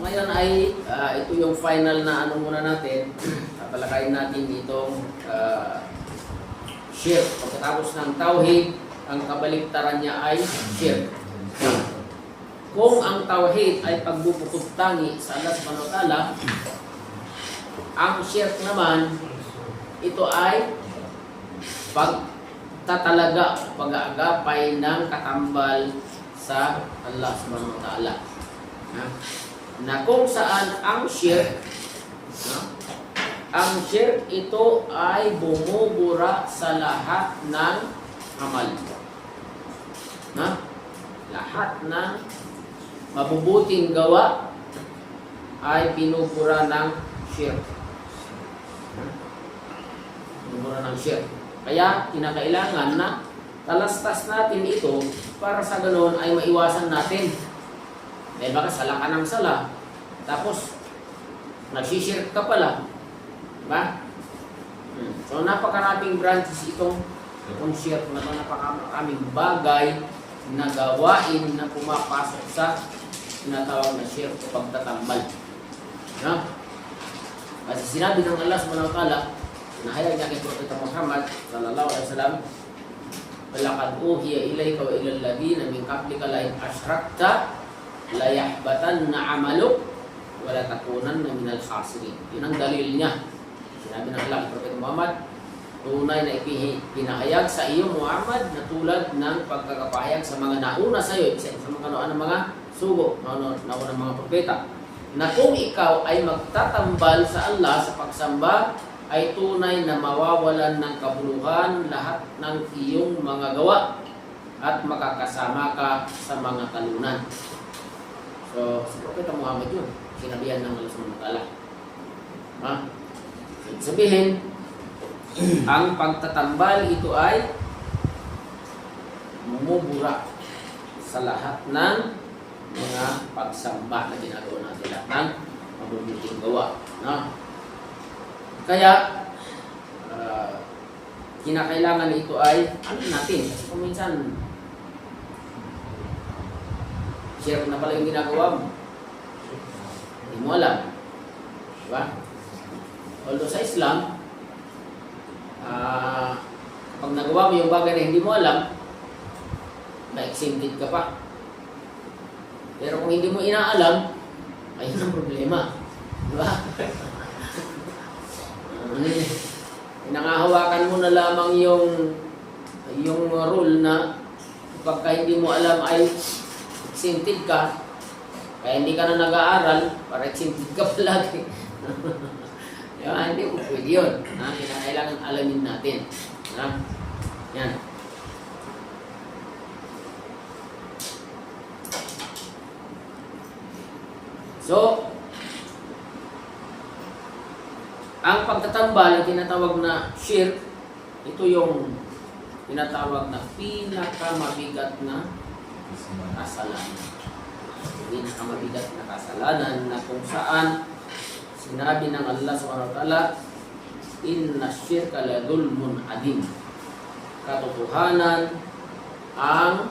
Sa ngayon ay ito yung final na ano muna natin. Tatalakayin natin itong shirk. Pagkatapos ng tauhid, ang kabaliktaran niya ay shirk. Kung ang tauhid ay pagbubukod tangi sa Allah subhanahu wa ta'ala, ang shirk naman, ito ay pagtatalaga, pag-aagapay ng katambal sa Allah subhanahu wa ta'ala. Na kung saan ang shirk, ito ay bumubura sa lahat ng amal. Lahat ng mabubuting gawa ay binubura ng shirk. Binubura ng shirk. Kaya kinakailangan na talastas natin ito para sa ganoon ay maiwasan natin. Dahil baka sala ka ng sala, tapos nagsishirk ka pala. Diba? So napakaraming branches itong shirk na ito, napakaraming bagay na gawain na pumapasok sa tinatawag na shirk o pagtatambal. No? Kasi sinabi ng Allah subhanahu wa ta'ala, nahayag niya kay Propeta Muhammad sallallahu alaihi wasallam, "Walaqad uhiya ilayka wa ilal ladina min qablika la in asyrakta la yahbatanna 'amaluk wa la takunanna minal khasirin." Yun ang dalil niya. Sinabi ng Allah kay Propeta Muhammad, tunay na pinahayag sa iyo Muhammad na tulad ng pagkakapahayag sa mga nauna sa iyo, sa mga sugo, nauna ng mga propeta, na kung ikaw ay magtatambal sa Allah sa pagsamba, ay tunay na mawawalan ng kabuluhan lahat ng iyong mga gawa at makakasama ka sa mga talunan. So, si Propeta Muhammad yun, sinabihan ng Allah subhanahu wa ta'ala. Sabihin, ang pagtatambal ito ay bumubura sa lahat ng mga pagsamba na ginagawa natin, lahat ng mabubuting gawa. Kaya, kinakailangan ito ay ano natin? Kasi kung minsan, shirk na pala yung ginagawa mo. Hindi mo alam. Diba? Although sa Islam, pag nagawa mo yung bagay na hindi mo alam, ma-exempted ka pa. Pero kung hindi mo inaalam, ayun ang problema. Diba? Nangahawakan mo na lamang yung rule na pagka hindi mo alam ay exempted ka, kaya hindi ka na nag-aaral para exempted ka palagi. Hindi mo pwede yun. Kailangan alamin natin. Yan. So, ang pagtatambal, ang tinatawag na shirk, ito yung tinatawag na pinakamabigat na kasalanan. Pinakamabigat na kasalanan na kung saan sinabi ng Allah subhanahu wa ta'ala, "Inna syirka la dhulmun adim." Katotohanan, ang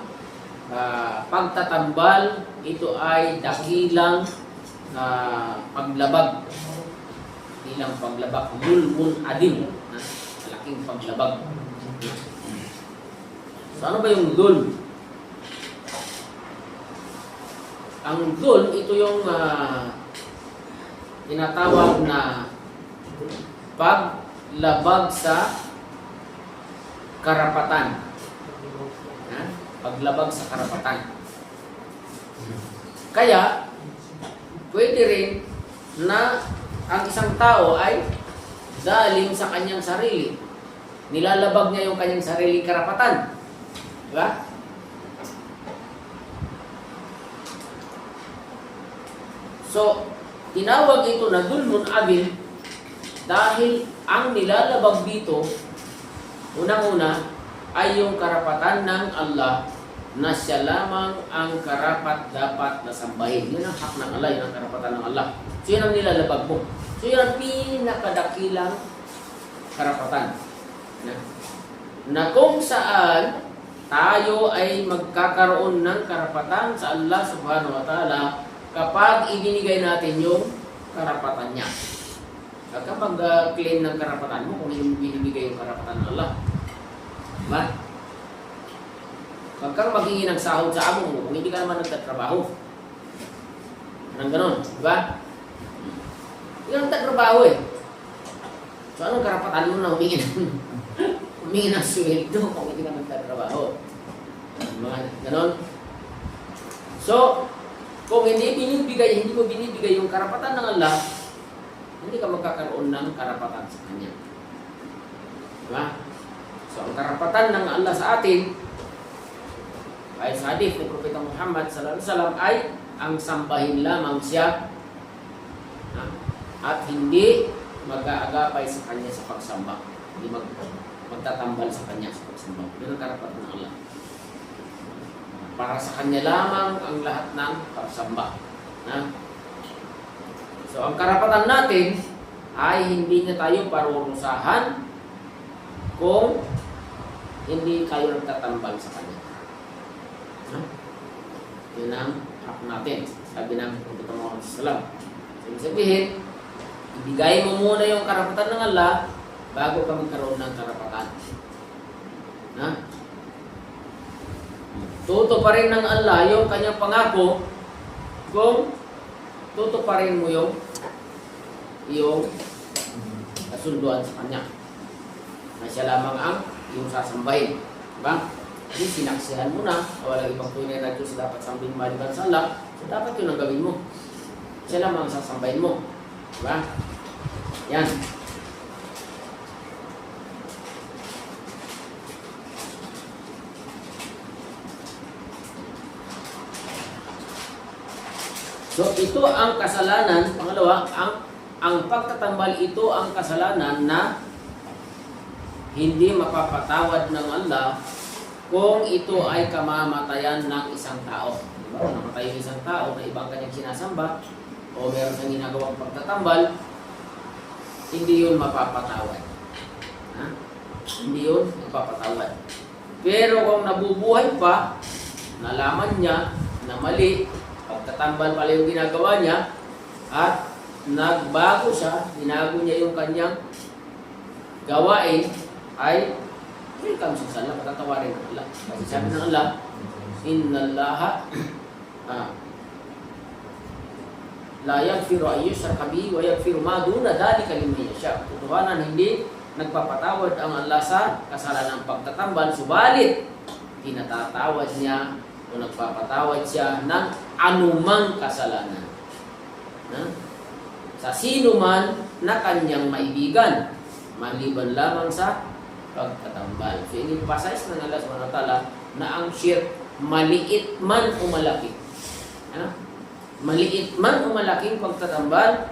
pagtatambal, ito ay dakilang paglabag. Ilang paglabag, dhulmun adim, malaking paglabag. So ano ba yung dhul? Ang dhul, ito yung tinatawag na paglabag sa karapatan. Paglabag sa karapatan. Kaya, pwede rin na ang isang tao ay daling sa kanyang sarili. Nilalabag niya yung kanyang sariling karapatan. Diba? So, tinawag ito na dhulmun adim dahil ang nilalabag dito, unang-una, ay yung karapatan ng Allah na siya lamang ang karapat dapat na sambahin. Yun ang hak ng Allah, yun ang karapatan ng Allah. So yun ang nilalabag mo. So yun ang pinakadakilang karapatan. Na kung saan tayo ay magkakaroon ng karapatan sa Allah subhanahu wa ta'ala kapag ibinigay natin yung karapatan niya. At kapag claim ng karapatan mo, kung hindi binibigay yung karapatan ng Allah, diba? Huwag kang maghingi ng sahod sa amo mo kung hindi ka naman nagtatrabaho. Anong ganon, diba? Hindi ka nagtatrabaho eh. So anong karapatan mo na humingi ng sweldo kung hindi ka nagtatrabaho? Mga ganon. So, kung hindi mo binibigay yung karapatan ng Allah, hindi ka magkakaroon ng karapatan sa Kanya. Diba? So, ang karapatan ng Allah sa atin, ay sa hadith ng Propeta Muhammad sallallahu alaihi wasallam ay ang sambahin lamang siya at hindi mag-aagapay sa Kanya sa pagsamba. Hindi magtatambal sa Kanya sa pagsamba. Yun ang karapatan ng Allah. Para sa Kanya lamang ang lahat ng pagsamba. So, ang karapatan natin ay hindi niya tayo parurusahan kung hindi tayo nagtatambal sa Kanya. Yun ang hak natin. Sabi ng Propeta Muhammad sallallahu alaihi wasallam. Ibig sabihin, ibigay mo muna yung karapatan ng Allah bago ka magkaroon ng karapatan. Tutuparin ng Allah yung kanyang pangako kung tutuparin mo yung kasunduan sa Kanya. Na siya lamang ang yung sasambahin. Diba? Kasi sinaksihan mo na walang ibang tunay na Diyos dapat sambahin maliban sa Allah. So dapat yun ang gawin mo. Siya lamang ang sasambahin mo. Diba? Yan. So ito ang kasalanan, pangalawa, ang pagtatambal ito ang kasalanan na hindi mapapatawad ng Allah kung ito ay kamamatayan ng isang tao. Diba? Kung namatay yung isang tao na ibang kanyang sinasamba o meron siyang ginagawang pagtatambal, hindi yun mapapatawad. Hindi yun mapapatawad. Pero kung nabubuhay pa, nalaman niya na mali, pagtatambal pala yung ginagawa niya at nagbago siya, binago niya yung kanyang gawain, ay welcome siya sa Allah, patatawarin ng Allah. Kasi sabi ng Allah, Inna Allaha la yaghfiru an yushraka bihi wa yaghfiru ma duna dhalika liman yasha. Tutuhanan, hindi nagpapatawad ang Allah sa kasalanan ng pagtatambal, subalit tinatatawad niya o nagpapatawad siya ng anumang kasalanan. Sa sino man na kanyang maibigan, maliban lamang sa pagtatambal. So, in-emphasize ng Allah subhanahu wa ta'ala na ang shirk, maliit man o malaki. Maliit man o malaking pagtatambal,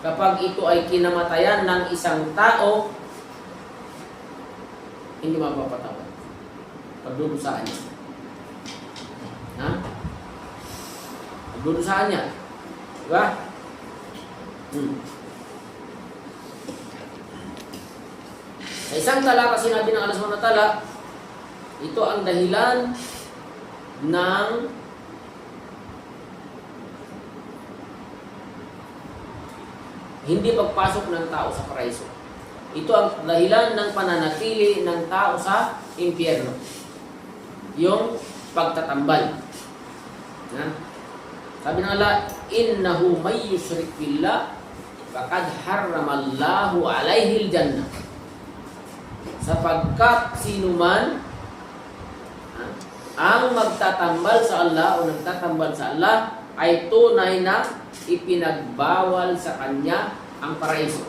kapag ito ay kinamatayan ng isang tao, hindi mapapatawad. Pagdudusahan niya. Pagdudusahan niya. Diba? Sa isang talata sinabi ng Allah subhanahu wa ta'ala, ito ang dahilan ng hindi pagpasok ng tao sa paraiso. Ito ang dahilan ng pananatili ng tao sa impyerno. Yung pagtatambal. Sabi ng Allah, innahu may yushrik billah faqad harramallahu alayhi al-jannah. Sapagkat sinuman ang magtatambal sa Allah o nagtatambal sa Allah ay tunay na ipinagbawal sa kanya ang paraiso.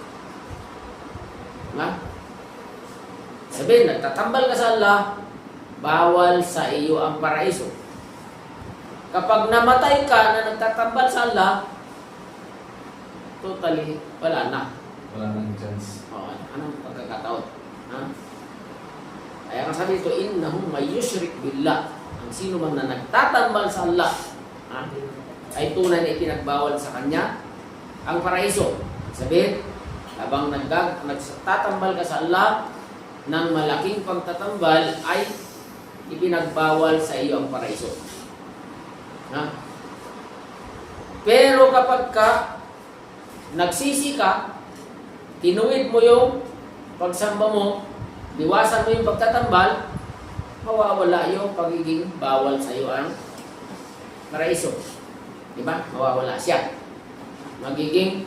Sabihin, nagtatambal ka sa Allah, bawal sa iyo ang paraiso. Kapag namatay ka na nagtatambal sa Allah, totally wala na. Wala nang chance. Anong pagkakataon? Kaya nga sabi ito, innahum may yushrik billah. Ang sino man na nagtatambal sa Allah, ay tunay na ipinagbawal sa kanya ang paraiso. Sabihin, habang nagtatambal ka sa Allah, ng malaking pagtatambal ay ipinagbawal sa iyo ang paraiso. Pero kapag ka nagsisi ka, tinuwid mo yung pagsamba mo, liwasan mo yung pagtatambal, mawawala yung pagiging bawal sa iyo ang paraiso. Diba? Mawawala siya. Magiging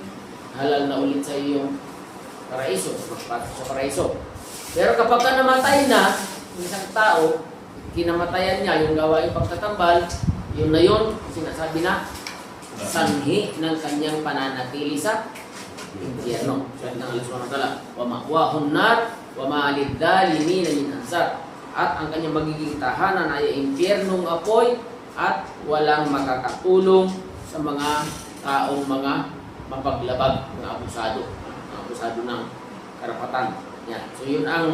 halal na ulit sa iyo yung paraiso, magpasok sa paraiso. Pero kapag ka namatay na, yung isang tao, kinamatayan niya yung gawain pagtatambal, yun na yun, sinasabi na, sanhi ng kanyang pananatili sa impyerno. Sabi ng Allah subhanahu wa ta'ala, wa ma'wahun nar, wa ma'alidhalimin min ansar. At ang kanyang magiging tahanan ay impyernong apoy at walang makakatulong sa mga taong mga mapaglabag, mga abusado ng karapatan. Yan. So yun ang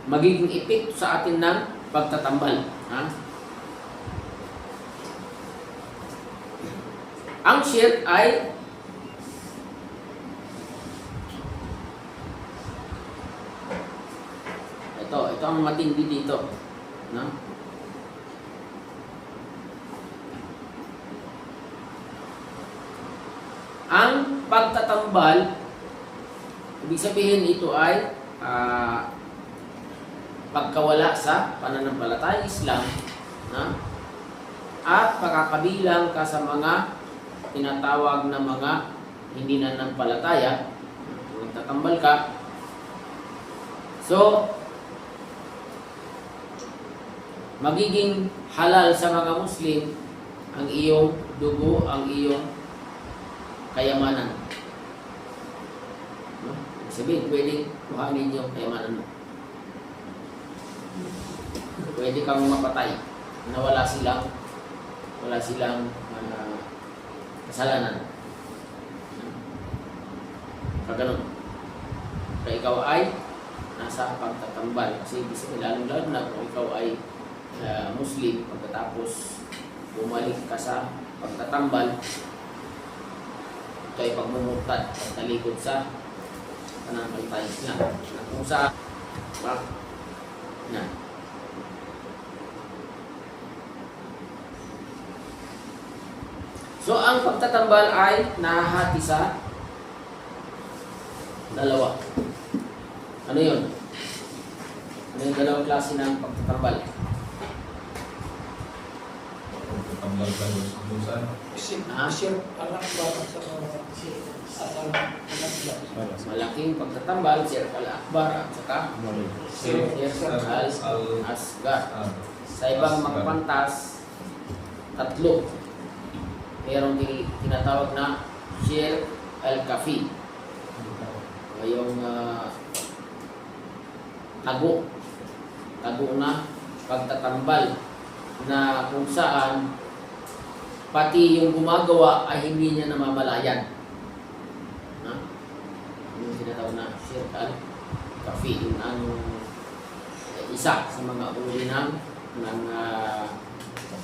magiging epekto sa atin ng pagtatambal. Ha? Ang shirk ay ito ang matindi dito, no? Ang pagtatambal, ibig sabihin ito ay pagkawala sa pananampalatayang Islam, no? At pagkakabilang ka sa mga tinatawag na mga hindi nananampalataya, magtatambal ka. So, magiging halal sa mga Muslim ang iyong dugo, ang iyong kayamanan. No? Sabihin, pwedeng kuhanin yung kayamanan mo. Pwede kang mapatay na wala silang kasalanan. Kaganon. Kaya ikaw ay nasa pagtatambal. Kasi lalong-lalo na kung ikaw ay Muslim, pagkatapos bumalik ka sa pagtatambal, ito ay pagmumurtad, pagtalikod sa pananampalatayang Islam. Kung sa na. So, ang pagtatambal ay nahahati sa dalawa. Ano yun? Ano yung dalawang klase ng pagtatambal? Pagtatambal ka doon sa malaking pagtatambal, Shirk al-Akbar at saka Shirk al-Asgar. Sa ibang mga pantas, tatlo. Mayroong tinatawag na Shirk al-Kafi. Yung tago na pagtatambal na kung saan pati yung gumagawa ay hindi niya namamalayan. Yung tinatawag na Shirk al-Kafi, yun ang isa sa mga uri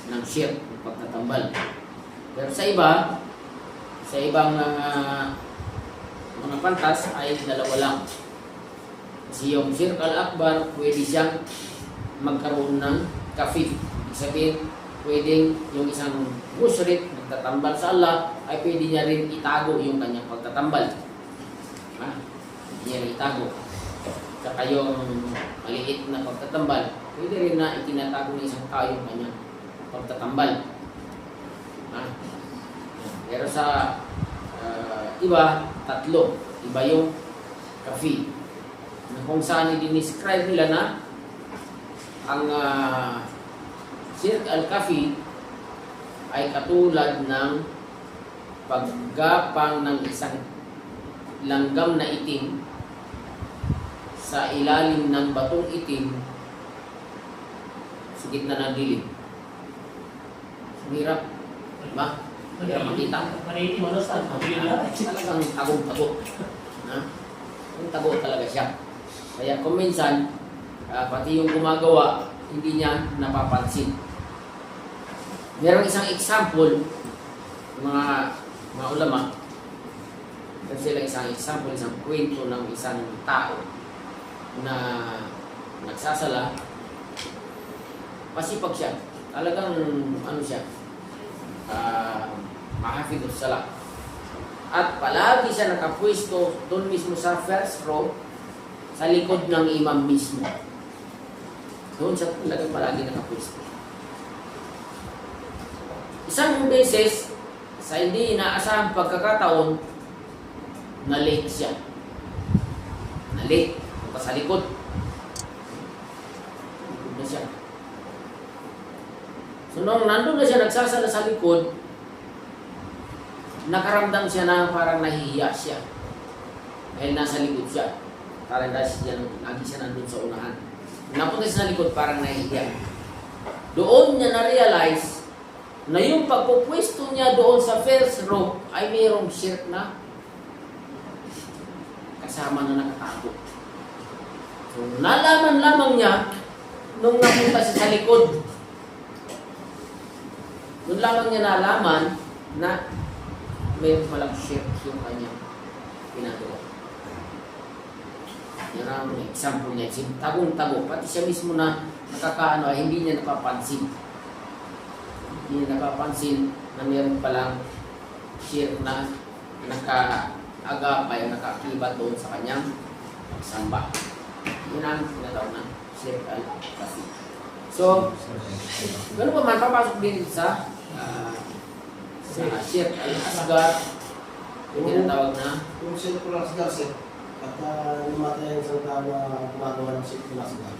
ng shirk, pagtatambal. Pero sa ibang mga pantas ay dalawa lang. Kasi yung Shirk al-Akbar, pwede siyang magkaroon ng kafif. Ibig sabihin, pwedeng yung isang musyrik nagtatambal sa Allah, ay pwede niya rin itago yung kanyang pagtatambal. Pwede niya rin itago. Saka yung maliit na pagtatambal, pwede rin na itinatago ng isang tao yung kanyang pagtatambal. Pero sa iba, tatlo. Iba yung kafi. Kung saan i-describe nila na ang Shirk al-Kafi ay katulad ng paggapang ng isang langgam na itim sa ilalim ng batong itim sa gitna ng dilim. Hirap. Diba? Hirap makita. Talagang tagong-tago. Ang tago talaga siya. Kaya kung minsan, pati yung gumagawa, hindi niya napapansin. Merong isang example, mga ulama, kasi lang isang example, isang kwento ng isang tao na nagsasala, masipag siya. Talagang ano siya, mahafidus salah. At palagi siya nakapwesto doon mismo sa first row, sa likod ng imam mismo. Doon siya talagang palagi nakapwesto. Isang beses, sa hindi inaasahang pagkakataon, na-late siya. Na-late. Punta sa likod. Likod na siya. So, nung nandun na siya nagsasala sa likod, nakaramdam siya na parang nahihiya siya. Dahil nasa likod siya. Parang lagi siya nandun sa unahan. Napunta siya sa likod, parang nahihiya. Doon niya na-realize na yung pagpupwesto niya doon sa first row ay mayroong shirk na kasama na nakatago. So, nalaman lamang niya nung napunta siya sa likod. Doon lamang niya nalaman na mayroong palang shirk yung kanyang ginagawa. Yan ang example niya. Tagong-tago. Pati siya mismo na nakakaano ay hindi niya napapansin. Hindi niya napapansin na mayroon palang shirk na nakaagapay, nakakibat doon sa kanyang samba. Yun ang tinatawag na shirk al-kafi. So, gano'n pa man, papasok din sa shirk al-asgar, yung tinatawag na Yung shirk al-asgar, sir, at namatay ang isang tao na gumagawa ng shirk al-asgar.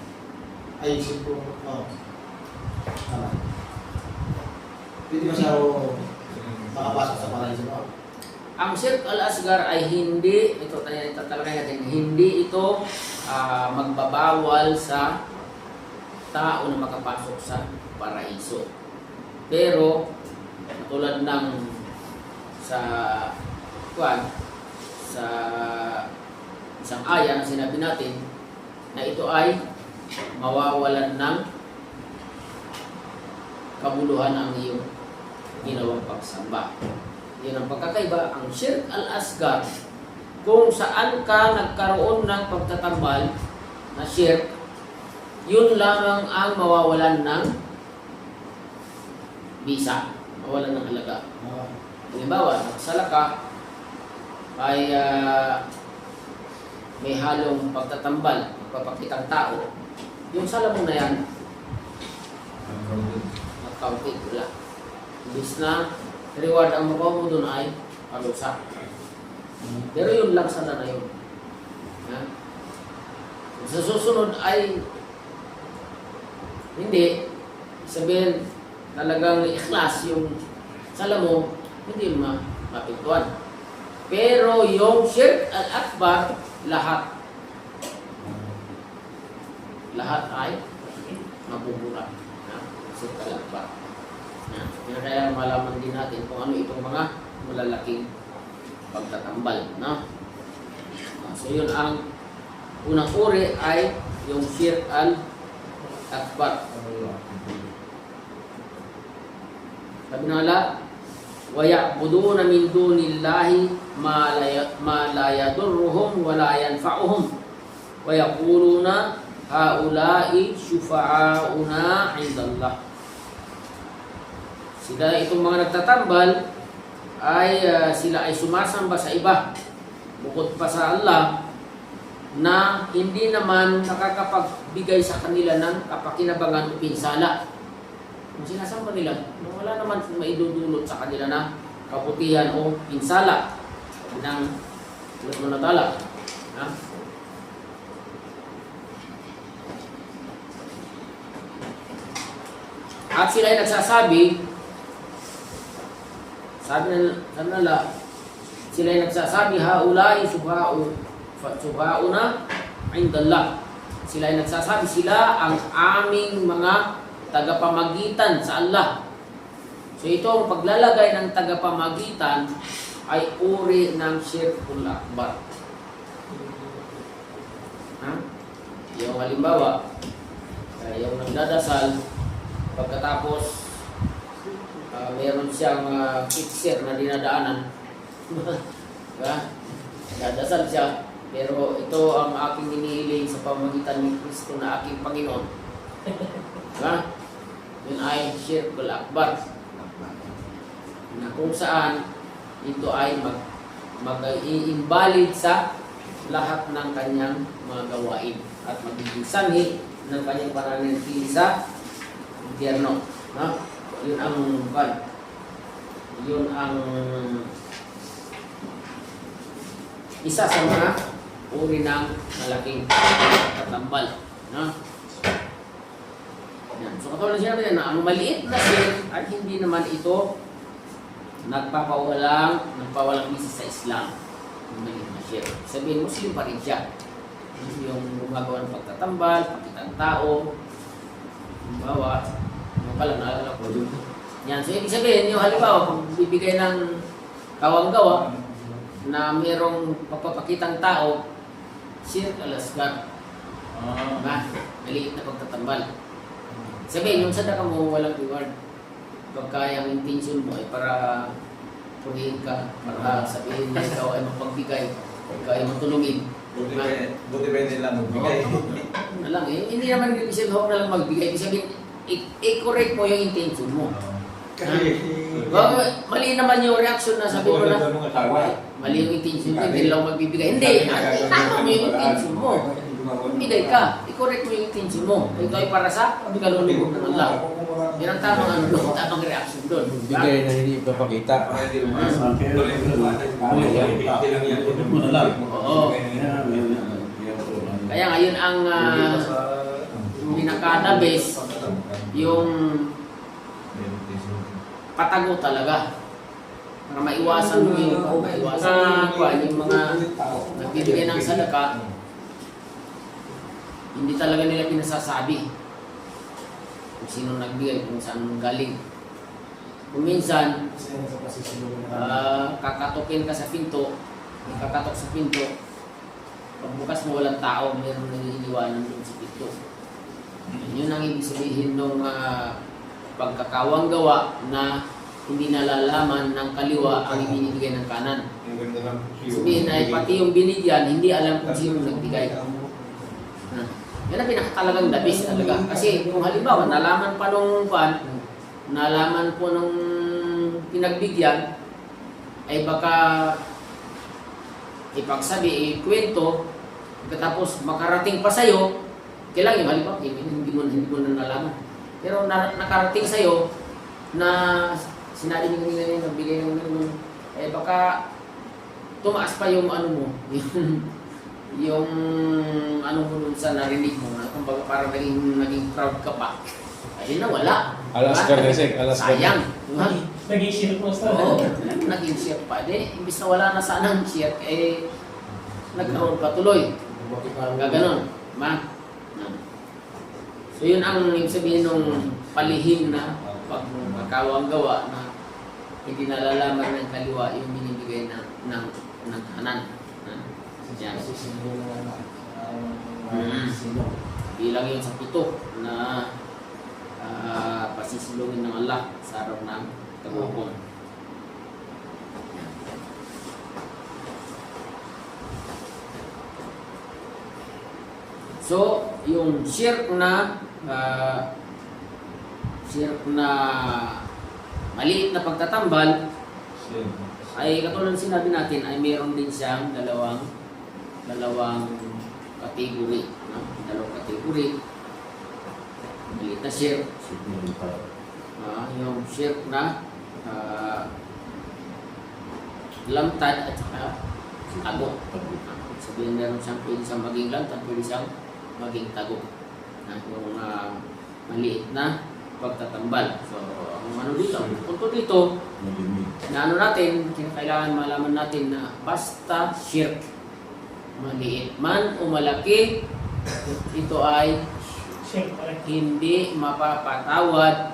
Ay, shirk al-asgar. Tama. Pwede ba siya makapasok sa paraiso? ang shirk al-asgar ay hindi, ito talaga natin, hindi ito magbabawal sa tao na makapasok sa paraiso. Pero, tulad ng sa isang aya na sinabi natin na ito ay mawawalan ng kabuluhan ang iyong ginawang pagsamba. Yan ang pagkakaiba. Ang shirk al-asgar, kung saan ka nagkaroon ng pagtatambal na shirk, yun lamang ang mawawalan ng bisa, mawalan ng halaga. Halimbawa, nagsala ka ay may halong pagtatambal, magpapakitang tao. Yung sala mo na yan, counted, wala. Imbis na reward ang makuha mo doon ay palusa. Pero yun lang sana na yun. Sa susunod ay hindi sabihin talagang ikhlas yung sala mo, hindi mapintuan. Pero yung shirk al-akbar, lahat ay mabubura. Shirk al-akbar. Kaya malaman din natin kung ano itong mga malalaking pagtatambal. No? So yun ang unang uri ay yung shirk al-akbar. Sabi na nga, وَيَعْبُدُونَ مِنْ دُونِ اللَّهِ مَا لَا يَضُرُّهُمْ وَلَا يَنْفَعُهُمْ وَيَقُولُونَ هَؤُلَاءِ شُفَعَاؤُنَا عِنْدَ اللَّهِ. Sila itong mga nagtatambal ay sila ay sumasamba sa iba bukod pa sa Allah na hindi naman nakakapagbigay sa kanila ng kapakinabangan o pinsala. Kung sinasamba nila, wala naman maidudulot sa kanila na kabutihan o pinsala ng Allah na Ta'ala. At sila ay nagsasabi, sila ay nagsasabi, haulai subhauna indallah. Sila ay nagsasabi, sila ang aming mga tagapamagitan sa Allah. So ito ang paglalagay ng tagapamagitan ay uri ng shirkul akbar. Yung halimbawa, yung nagdadasal, pagkatapos meron siyang fixer na dinadaanan. Dadasal siya, pero ito ang aking hinihiling sa pamamagitan ni Kristo na aking Panginoon. Yun ay Syirkul Akbar. Na kung saan ito ay mag-i-invalid sa lahat ng kanyang mga gawain at magiging sanhi ng kanyang pananatili sa impyerno. No? Yun ang isa sa mga uri ng malaking katambal. No? Yan. So katulad siya natin na ang maliit na sin ay hindi naman ito nagpawalang bisis sa Islam. Ang maliit na sin. Sabihin, Muslim pa rin siya. Yung gumagawa ng pagtatambal, pakitang tao, bawa, yung pala naalala ko. Yan. So ibig sabihin, yung halimbawa, kung bibigay ng kawang-gawa na mayroong pagpapakitang tao, Syirk al-Asghar. Maliit na pagtatambal. Sabihin, yung sadaka mo walang reward. Pagka yung intention mo ay para purihin ka, para sabihin na ikaw ay mapagbigay, ikaw ay matulungin. Buti ba nila magbigay? Na lang eh. Hindi naman ibig sabihin huwag na lang magbigay. Ibig sabihin, i-correct mo yung intention mo. Mali naman yung reaction na sabi mo na mali yung intention mo, hindi lang magbibigay. Hindi, tama mo yung intention mo. Bigay ka, i-correct mo yung intention mo. Ito ay para sa kalulubog ng Allah. Yan ang tamang tamang reaction doon. Bigay na hindi ipapakita. Oo. Kaya ngayon ang pinaka-base yung patago talaga. Para maiwasan mo yung mga nagbibigay ng sadaka, hindi talaga nila pinasasabi kung sino nagbigay, kung saan galing. Kung minsan, kakatukin ka sa pinto, kakatok sa pinto, pagbukas mo walang tao, mayroong nanginiwanan doon sa pinto. Yun ang ibig sabihin ng pagkakawang gawa na hindi nalalaman ng kaliwa ang ibinibigay ng kanan. Sabihin ay pati yung binigyan, hindi alam kung sino nagbigay. Yan ang pinakatalagang dabis talaga. Kasi kung halimbawa, nalaman pa nalaman po nung pinagbigyan, ay baka ipagsabi, ikwento, tapos makarating pa sa'yo, kailangan yung halimbawa, hindi mo na nalaman. Pero nakarating sa'yo na sinabi niyo kanina nagbigay ng ganun, eh baka tumaas pa yung ano mo, yung ano mo dun sa narinig mo na kumbaga parang naging proud ka pa. Ayun na wala. Al-Asghar desek, Al-Asghar. Sayang. Naging share po sa Oo, naging share pa. Imbis na wala na sana ang share, eh nagkaroon pa tuloy. Gaganon. So yun ang ibig sabihin ng palihim na pagkakawang gawa na hindi nalalaman ng kaliwa yung binibigay ng kanan. Yan. Bilang yun sa 7 na pasisilungin ng Allah sa araw ng tagumpong. So, yung shirk na maliit na pagtatambal ay katulad sinabi natin ay mayroon din siyang dalawang kategory, no? Dalawang kategory. Maliit na shirk. Yung shirk na lamtad at saka tago. Sabihin meron siyang pwede siyang maging lamtad, pwede siyang maging tago. Yung maliit na pagtatambal. So, ang ano dito, punto dito, na ano natin, kailangan malaman natin na basta shirk, maliit man o malaki, ito ay hindi mapapatawad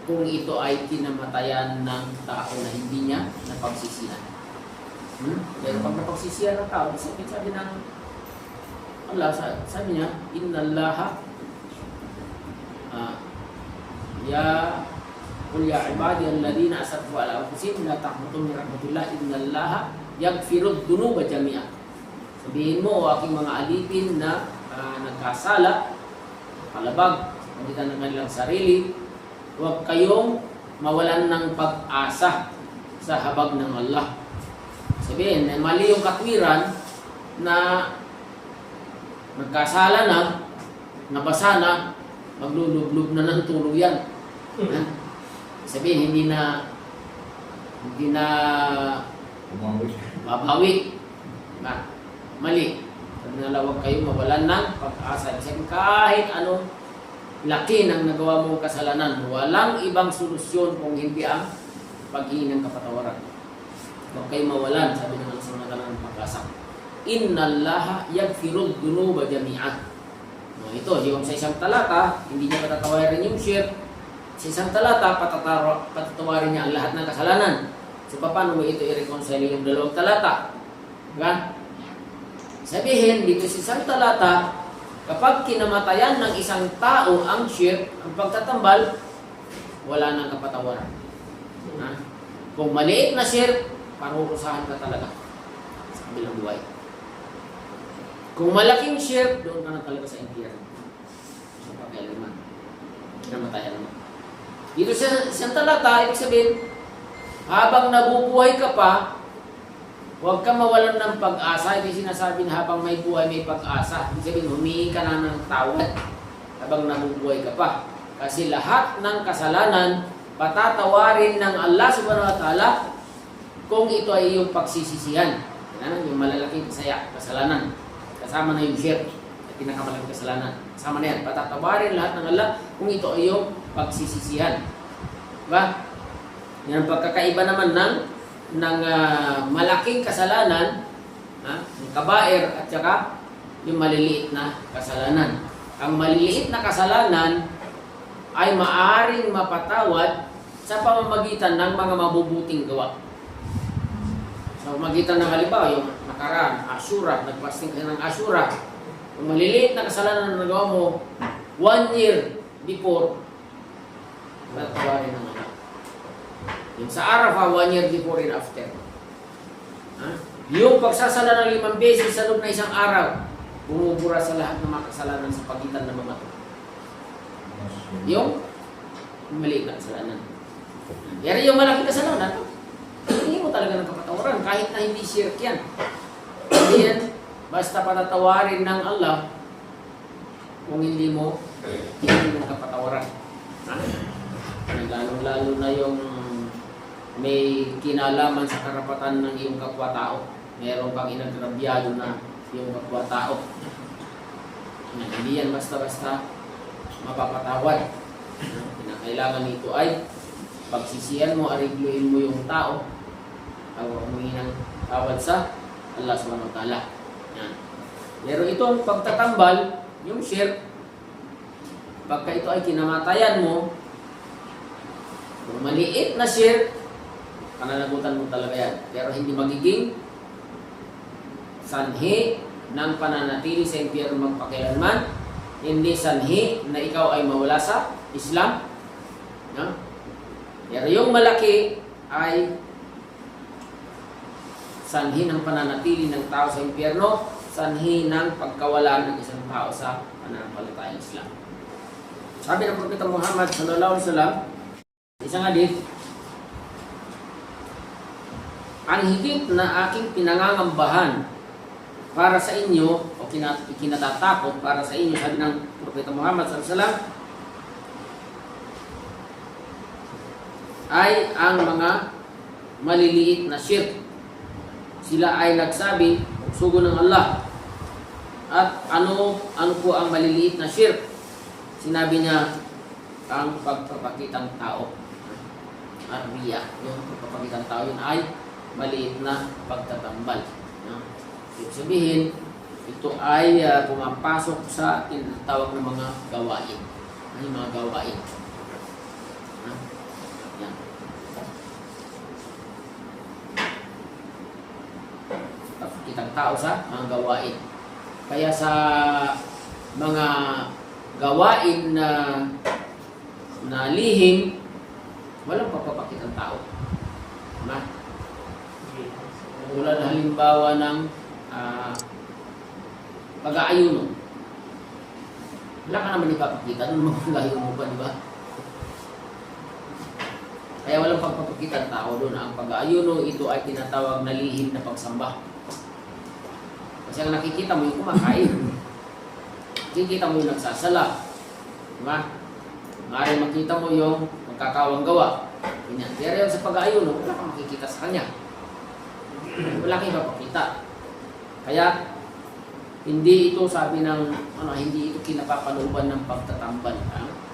kung ito ay kinamatayan ng tao na hindi niya napagsisihan. Pero pag napagsisihan ng tao, sabi ng Allah, sabi niya, innallaha qul ya ibadi alladhina asrafu ala anfusihim la taqnatu min rahmatillah innallaha yaghfiru dhunuba jami'a. Sabihin mo, o aking mga alipin na nagkasala, palabag, pagitan ng kanilang sarili. Huwag kayong mawalan ng pag-asa sa habag ng Allah. Sabihin, mali yung katwiran na nagkasala na, nabasa na, maglulublog na ng tuluyan. Sabihin, hindi na Umawi. babawi. Mali. Sabi nga, huwag kayong mawalan ng pag-asa. Kasi kahit anong laki ng nagawa mong kasalanan, walang ibang solusyon kung hindi ang paghingi ng kapatawaran. Huwag kayong mawalan, sabi ng Allah sa ng pag-asa. Innallaha yaghfirud dunuba jami'an. Ito, yung sa isang talata, hindi niya patatawarin yung shirk. Sa isang talata, patatawarin niya ang lahat ng kasalanan. So, paano mo ito i-reconcile yung dalawang talata? Diba? Sabihin, dito sa isang talata, kapag kinamatayan ng isang tao ang shirk, ang pagtatambal, wala nang kapatawaran. Kung maliit na shirk, parurusahan ka talaga sa kabilang buhay. Kung malaking shirk, doon ka na talaga sa impyerno. So, pagkailaman. Kinamatayan mo. Dito sa isang talata, ibig sabihin, habang nabubuhay ka pa, huwag ka mawalan ng pag-asa. Hindi sinasabi na habang may buhay, may pag-asa. Ibig sabihin, humingi ka na ng tawad habang nabubuhay ka pa. Kasi lahat ng kasalanan, patatawarin ng Allah subhanahu wa ta'ala kung ito ay iyong pagsisisihan. Yung malalaking kasalanan. Kasama na yung shirk at pinakamalaking kasalanan. Kasama na yan. Patatawarin lahat ng Allah kung ito ay iyong pagsisisihan. Diba? Yan ang pagkakaiba naman ng malaking kasalanan, yung kabair at saka yung maliliit na kasalanan. Ang maliliit na kasalanan ay maaring mapatawad sa pamamagitan ng mga mabubuting gawa. Sa pamamagitan ng halimbawa, yung nakaraan, Ashura, nagpasting ka ng Ashura. Kung maliliit na kasalanan na nagawa mo 1 year before, natatawarin ng Allah. Yung sa Arafah, 1 year before and after. Yung pagsasala ng 5 beses sa loob na isang araw, bumubura sa lahat ng mga kasalanan sa pagitan ng mga ito. Yung maliit na kasalanan. Yari yung malaking kasalanan, hindi mo talaga ng kapatawaran kahit na hindi shirk yan. Hindi yan, basta patatawarin ng Allah kung hindi mo hindi ng kapatawaran. Lalo na yung may kinalaman sa karapatan ng iyong kapwa-tao. Meron kang inagrabyado na iyong kapwa-tao. Hindi yan basta-basta mapapatawad. Kinakailangan nito ay pagsisiyan mo, arigluin mo yung tao, humingi ng tawad sa Allah subhanahu wa ta'ala. Pero itong pagtatambal, yung shirk, pagka ito ay kinamatayan mo, kung maliit na shirk, pananagutan mo talaga yan. Pero hindi magiging sanhi ng pananatili sa impyerno magpakilanman, hindi sanhi na ikaw ay mawala sa Islam. No? Pero yung malaki ay sanhi ng pananatili ng tao sa impyerno, sanhi ng pagkawala ng isang tao sa pananampalatayang Islam. Sabi ng Propeta Muhammad sallallahu alaihi wasallam, isang hadith, ang higit na aking pinangangambahan para sa inyo o kinatatakot para sa inyo, sabi ng Propeta Muhammad sallallahu alaihi wasallam, ay ang mga maliliit na shirk. Sila ay nagsabi, sugo ng Allah. At ano po ang maliliit na shirk? Sinabi niya, ang pagpapakitang tao. Arbiya, yung pagpapakitang tao, yun ay maliit na pagtatambal. Ibig sabihin, ito ay pumapasok sa tinatawag ng mga gawain. Ano yung mga gawain? Yan. Pagpapakitang tao sa mga gawain. Kaya sa mga gawain na lihim, walang pagpapakitang tao. Tulad halimbawa ng pag-aayuno. Wala ka naman ipapakita, doon maglayo mo pa, di ba? Kaya walang pagpapakita ng tao doon. Ang pag-aayuno, ito ay tinatawag na lihim na pagsamba. Kasi ang nakikita mo yung kumakain. Nakikita mo yung nagsasala. Diba? Maaari makita mo yung magkakawang gawa. Ganyan. Pero yun sa pag-aayuno, wala kang makikita sa kanya. Wala kang ipapakita. Kaya, hindi ito sabi ng, hindi ito kinapapanuban ng pagtatambal.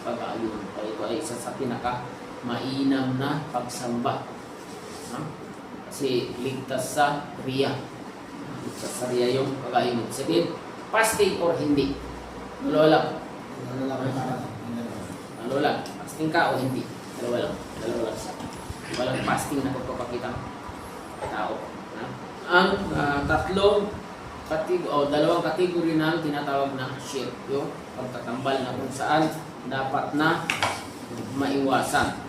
Pag-aayuno. Ito ay isa sa pinaka mainam na pagsamba. Kasi ligtas sa riya. Ligtas sa riya yung pag-aayuno. Sabihin, fasting or hindi. Dalawa lang. Dalawa lang. Fasting ka o hindi. Dalawa lang. Dalawa lang siya. Walang fasting na pagpapakita ng tao. Ang dalawang kategory na tinatawag na shirk. Yung pagtatambal na kung saan dapat na maiwasan.